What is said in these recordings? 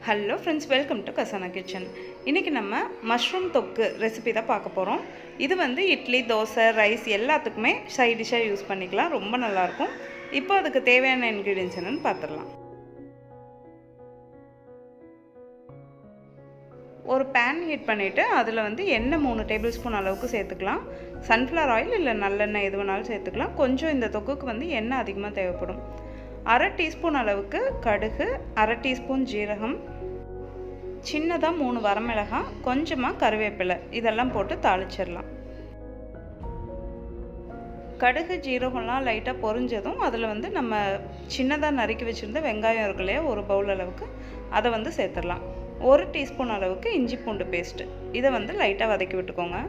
Hello friends, welcome to Khazana kitchen. இன்றைக்கி நம்ம mushroom தொக்கு ரெசிபி தான் பார்க்க போகிறோம். இது வந்து இட்லி, தோசை, ரைஸ் எல்லாத்துக்குமே சைட் டிஷ்ஷாக யூஸ் பண்ணிக்கலாம். ரொம்ப நல்லாயிருக்கும். இப்போ அதுக்கு தேவையான இன்க்ரீடியன்ஸ் என்னென்னு பார்த்துடலாம். ஒரு பேன் ஹீட் பண்ணிவிட்டு அதில் வந்து எண்ணெய் 3 டேபிள் ஸ்பூன் அளவுக்கு சேர்த்துக்கலாம். சன்ஃப்ளவர் ஆயில் இல்லை நல்லெண்ணெய் எது வேணாலும் சேர்த்துக்கலாம். கொஞ்சம் இந்த தொக்குக்கு வந்து எண்ணெய் அதிகமாக தேவைப்படும். 1/2 டீஸ்பூன் அளவுக்கு கடுகு, 1/2 டீஸ்பூன் ஜீரகம், சின்னதாக 3 வரமிளகாய், கொஞ்சமாக கருவேப்பிலை இதெல்லாம் போட்டு தாளிச்சிடலாம். கடுகு ஜீரகம்லாம் லைட்டாக பொரிஞ்சதும் அதில் வந்து நம்ம சின்னதாக நறுக்கி வச்சுருந்த வெங்காயம் இருக்கு இல்லையா, ஒரு பவுல் அளவுக்கு அதை வந்து சேர்த்துடலாம். 1 டீஸ்பூன் அளவுக்கு இஞ்சி பூண்டு பேஸ்ட்டு இதை வந்து லைட்டாக வதக்கி விட்டுக்கோங்க.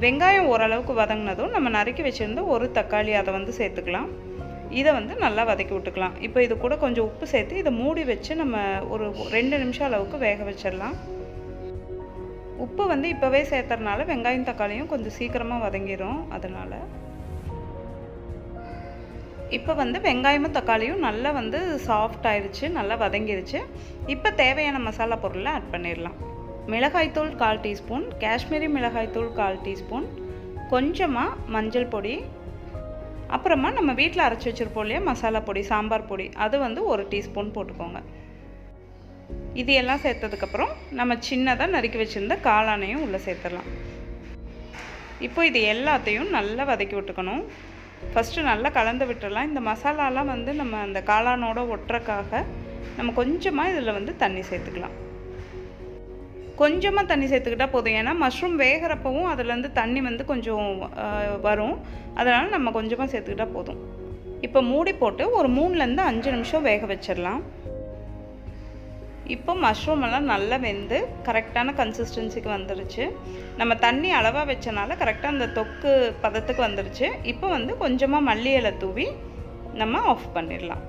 வெங்காயம் ஓரளவுக்கு வதங்கினதும் நம்ம நறுக்கி வச்சுருந்த ஒரு தக்காளி அதை வந்து சேர்த்துக்கலாம். இதை வந்து நல்லா வதக்கி விட்டுக்கலாம். இப்போ இது கூட கொஞ்சம் உப்பு சேர்த்து இதை மூடி வச்சு நம்ம ஒரு 2 நிமிஷம் அளவுக்கு வேக வச்சிடலாம். உப்பு வந்து இப்போவே சேர்த்துறதுனால வெங்காயம் தக்காளியும் கொஞ்சம் சீக்கிரமாக வதங்கிடும். அதனால் இப்போ வந்து வெங்காயமும் தக்காளியும் நல்லா வந்து சாஃப்ட் ஆயிடுச்சு, நல்லா வதங்கிடுச்சு. இப்போ தேவையான மசாலா பொருளை ஆட் பண்ணிடலாம். மிளகாய்த்தூள் 1/4 டீஸ்பூன், காஷ்மீரி மிளகாய்த்தூள் 1/4 டீஸ்பூன், கொஞ்சமாக மஞ்சள் பொடி, அப்புறமா நம்ம வீட்டில் அரைச்சி வச்சுருப்போம் இல்லையா மசாலா பொடி, சாம்பார் பொடி, அது வந்து 1 டீஸ்பூன் போட்டுக்கோங்க. இது எல்லாம் சேர்த்ததுக்கப்புறம் நம்ம சின்னதாக நறுக்கி வச்சுருந்த காளானையும் உள்ளே சேர்த்துடலாம். இப்போ இது எல்லாத்தையும் நல்லா வதக்கி விட்டுக்கணும். ஃபஸ்ட்டு நல்லா கலந்து விட்டுடலாம். இந்த மசாலாலாம் வந்து நம்ம அந்த காளானோட ஒட்டுறக்காக நம்ம கொஞ்சமாக இதில் வந்து தண்ணி சேர்த்துக்கலாம். கொஞ்சமாக தண்ணி சேர்த்துக்கிட்டால் போதும். ஏன்னா மஷ்ரூம் வேகிறப்பவும் அதுலேருந்து தண்ணி வந்து கொஞ்சம் வரும். அதனால் நம்ம கொஞ்சமாக சேர்த்துக்கிட்டால் போதும். இப்போ மூடி போட்டு ஒரு 3லேருந்து 5 நிமிஷம் வேக வச்சிடலாம். இப்போ மஷ்ரூம் எல்லாம் நல்லா வெந்து கரெக்டான கன்சிஸ்டன்சிக்கு வந்துருச்சு. நம்ம தண்ணி அளவாக வச்சனால கரெக்டாக அந்த தொக்கு பதத்துக்கு வந்துருச்சு. இப்போ வந்து கொஞ்சமாக மல்லி இலை தூவி நம்ம ஆஃப் பண்ணிடலாம்.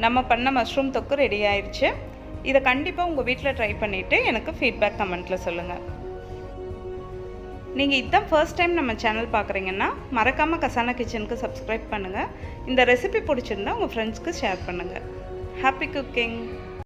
நம்ம பண்ண மஷ்ரூம் தொக்கு ரெடி ஆயிடுச்சு. இதை கண்டிப்பாக உங்கள் வீட்டில் ட்ரை பண்ணிவிட்டு எனக்கு ஃபீட்பேக் கமெண்ட்டில் சொல்லுங்கள். நீங்கள் இதுதான் ஃபர்ஸ்ட் டைம் நம்ம சேனல் பார்க்குறீங்கன்னா மறக்காமல் கசானா கிச்சனுக்கு சப்ஸ்கிரைப் பண்ணுங்கள். இந்த ரெசிபி பிடிச்சிருந்தா உங்கள் ஃப்ரெண்ட்ஸ்க்கு ஷேர் பண்ணுங்கள். Happy cooking!